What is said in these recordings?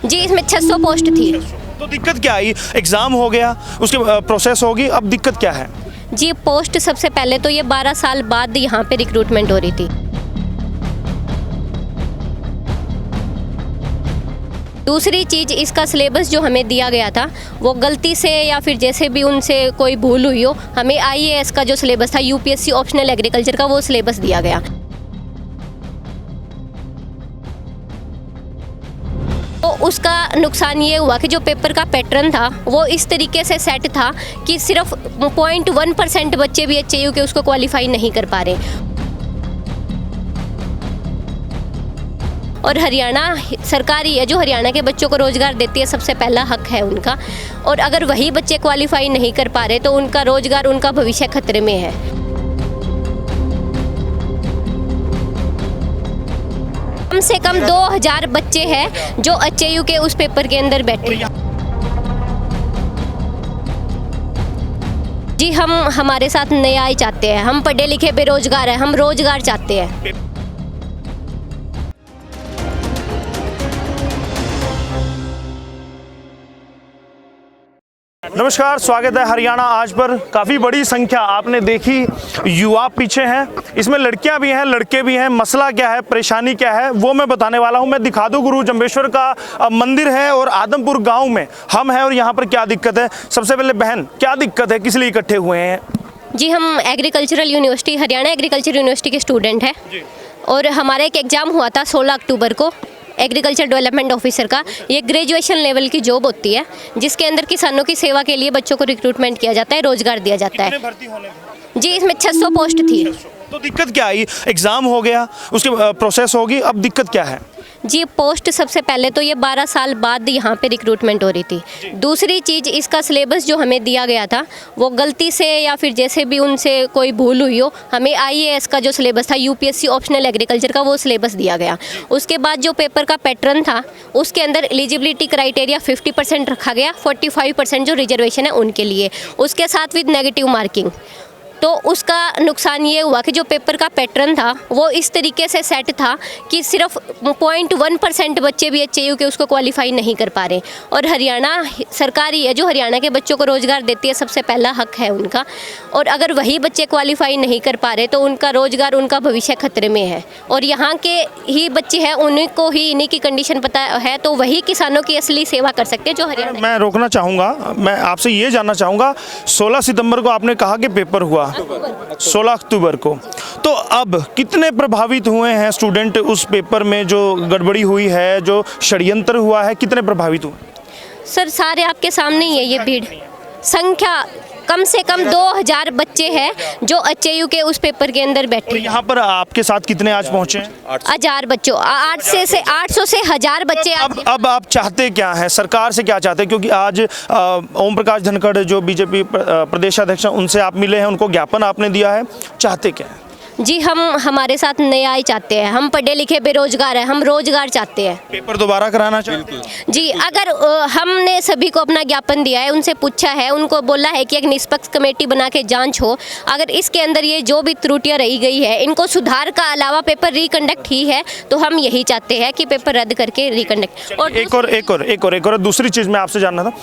जी, इसमें 600 पोस्ट थी। तो दिक्कत क्या आई? एग्ज़ाम हो गया, उसके प्रोसेस होगी, अब दिक्कत क्या है? जी, पोस्ट सबसे पहले तो ये 12 साल बाद यहाँ पे रिक्रूटमेंट हो रही थी। दूसरी चीज़, इसका सिलेबस जो हमें दिया गया था वो गलती से या फिर जैसे भी उनसे कोई भूल हुई हो, हमें आईएएस का जो सिलेबस था यूपीएससी ऑप्शनल एग्रीकल्चर का, वो सिलेबस दिया गया। तो उसका नुकसान ये हुआ कि जो पेपर का पैटर्न था वो इस तरीके से सेट था कि सिर्फ 0.1% बच्चे भी एचएयू के उसको क्वालिफाई नहीं कर पा रहे। और हरियाणा सरकार ही है जो हरियाणा के बच्चों को रोज़गार देती है, सबसे पहला हक है उनका। और अगर वही बच्चे क्वालिफाई नहीं कर पा रहे तो उनका रोज़गार, उनका भविष्य खतरे में है। कम से कम 2000 बच्चे हैं जो एचएयू के उस पेपर के अंदर बैठे हैं। जी, हम हमारे साथ न्याय चाहते हैं। हम पढ़े लिखे बेरोजगार हैं, हम रोजगार चाहते हैं। नमस्कार, स्वागत है हरियाणा आज पर। काफ़ी बड़ी संख्या आपने देखी, युवा पीछे हैं, इसमें लड़कियां भी हैं, लड़के भी हैं। मसला क्या है, परेशानी क्या है, वो मैं बताने वाला हूं। मैं दिखा दूं, गुरु जंबेश्वर का मंदिर है और आदमपुर गांव में हम हैं और यहाँ पर क्या दिक्कत है। सबसे पहले बहन, क्या दिक्कत है, किस लिए इकट्ठे हुए हैं? जी, हम agricultural university, Haryana agriculture university के स्टूडेंट हैं और हमारा एक एग्ज़ाम हुआ था 16 अक्टूबर को एग्रीकल्चर डेवलपमेंट ऑफिसर का। ये ग्रेजुएशन लेवल की जॉब होती है जिसके अंदर किसानों की सेवा के लिए बच्चों को रिक्रूटमेंट किया जाता है, रोजगार दिया जाता है। भर्ती होने जी, इसमें 600 पोस्ट थी। तो दिक्कत क्या आई? एग्ज़ाम हो गया, उसके प्रोसेस होगी, अब दिक्कत क्या है? जी, पोस्ट सबसे पहले तो ये 12 साल बाद यहाँ पे रिक्रूटमेंट हो रही थी। दूसरी चीज़, इसका सिलेबस जो हमें दिया गया था वो गलती से या फिर जैसे भी उनसे कोई भूल हुई हो, हमें आईएएस का जो सिलेबस था यूपीएससी ऑप्शनल एग्रीकल्चर का, वो सिलेबस दिया गया। उसके बाद जो पेपर का पैटर्न था उसके अंदर एलिजिबिलिटी क्राइटेरिया 50% रखा गया, 45% जो रिजर्वेशन है उनके लिए, उसके साथ विद नेगेटिव मार्किंग। तो उसका नुकसान ये हुआ कि जो पेपर का पैटर्न था वो इस तरीके से सेट था कि सिर्फ 0.1% बच्चे भी एचएयू के उसको क्वालिफाई नहीं कर पा रहे। और हरियाणा सरकार ही है जो हरियाणा के बच्चों को रोज़गार देती है, सबसे पहला हक है उनका। और अगर वही बच्चे क्वालिफाई नहीं कर पा रहे तो उनका रोज़गार, उनका भविष्य खतरे में है। और यहाँ के ही बच्चे हैं, उन्हीं को ही इन्हीं की कंडीशन पता है, तो वही किसानों की असली सेवा कर सकते हैं जो हरियाणा। मैं रोकना चाहूँगा, मैं आपसे ये जानना चाहूँगा, 16 सितंबर को आपने कहा कि पेपर हुआ, 16 अक्टूबर को, तो अब कितने प्रभावित हुए हैं स्टूडेंट उस पेपर में? जो गड़बड़ी हुई है, जो षड्यंत्र हुआ है, कितने प्रभावित हुए? सर, सारे आपके सामने ही है ये भीड़। संख्या कम से कम 2000 बच्चे हैं जो एचएयू के उस पेपर के अंदर बैठे। यहाँ पर आपके साथ कितने आज पहुँचे हैं? 1000 बच्चों, 800 से 1000 बच्चे। अब आप चाहते क्या हैं, सरकार से क्या चाहते हैं? क्योंकि आज ओम प्रकाश धनखड़ जो बीजेपी प्रदेश अध्यक्ष हैं, उनसे आप मिले हैं, उनको ज्ञापन आपने दिया है, चाहते क्या हैं? जी, हम हमारे साथ न्याय चाहते हैं। हम पढ़े लिखे बेरोजगार हैं, हम रोजगार चाहते हैं। पेपर दोबारा कराना चाहते हैं? जी, अगर हमने सभी को अपना ज्ञापन दिया है, उनसे पूछा है, उनको बोला है कि एक निष्पक्ष कमेटी बना के जांच हो। अगर इसके अंदर ये जो भी त्रुटियां रही गई है, इनको सुधार का अलावा पेपर रिकंडक्ट ही है, तो हम यही चाहते हैं कि पेपर रद्द करके रिकंडक्ट। और एक और दूसरी चीज़ मैं आपसे जानना था,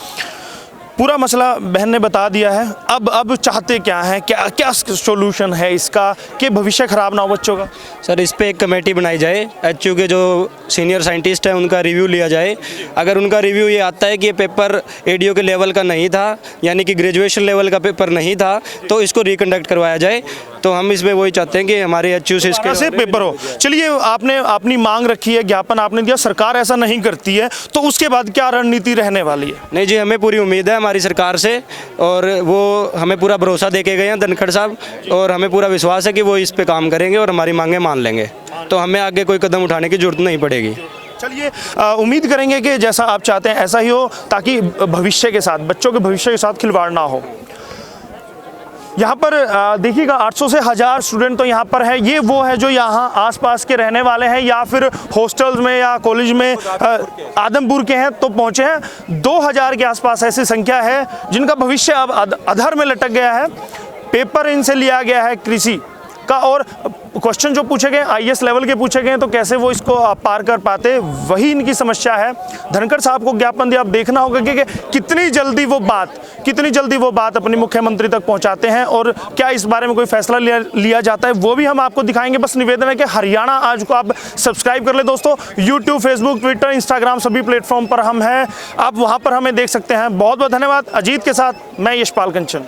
पूरा मसला बहन ने बता दिया है, अब चाहते क्या हैं, क्या सॉल्यूशन है इसका कि भविष्य खराब ना हो बच्चों का? सर, इस पे एक कमेटी बनाई जाए, एचयू के जो सीनियर साइंटिस्ट हैं उनका रिव्यू लिया जाए। अगर उनका रिव्यू ये आता है कि ये पेपर एडीओ के लेवल का नहीं था, यानी कि ग्रेजुएशन लेवल का पेपर नहीं था, तो इसको रिकंडक्ट करवाया जाए। तो हम इसमें वही चाहते हैं कि हमारे एचयू से इसके पेपर हो। चलिए, आपने अपनी मांग रखी है, ज्ञापन आपने दिया, सरकार ऐसा नहीं करती है, तो उसके बाद क्या रणनीति रहने वाली है? नहीं जी, हमें पूरी उम्मीद है हमारी सरकार से, और वो हमें पूरा भरोसा दे के गए हैं धनखड़ साहब, और हमें पूरा विश्वास है कि वो इस पे काम करेंगे और हमारी मांगें मान लेंगे, तो हमें आगे कोई कदम उठाने की जरूरत नहीं पड़ेगी। चलिए, उम्मीद करेंगे कि जैसा आप चाहते हैं ऐसा ही हो, ताकि भविष्य के साथ, बच्चों के भविष्य के साथ खिलवाड़ ना हो। यहाँ पर देखिएगा 800 से 1000 स्टूडेंट तो यहाँ पर है। ये वो है जो यहाँ आसपास के रहने वाले हैं या फिर हॉस्टल्स में या कॉलेज में आदमपुर के हैं तो पहुँचे हैं। 2000 के आसपास ऐसी संख्या है जिनका भविष्य अब अधर में लटक गया है। पेपर इनसे लिया गया है कृषि का और क्वेश्चन जो पूछे गए IAS लेवल के पूछे गए तो कैसे वो इसको पार कर पाते, वही इनकी समस्या है। धनखड़ साहब को ज्ञापन दिया, अब देखना होगा कि कितनी जल्दी वो बात अपने मुख्यमंत्री तक पहुंचाते हैं और क्या इस बारे में कोई फैसला लिया जाता है, वो भी हम आपको दिखाएंगे। बस निवेदन है कि हरियाणा आज को आप सब्सक्राइब कर ले दोस्तों। यूट्यूब, फेसबुक, ट्विटर, इंस्टाग्राम सभी प्लेटफॉर्म पर हम हैं, आप वहां पर हमें देख सकते हैं। बहुत बहुत धन्यवाद। अजीत के साथ मैं यशपाल कंचन।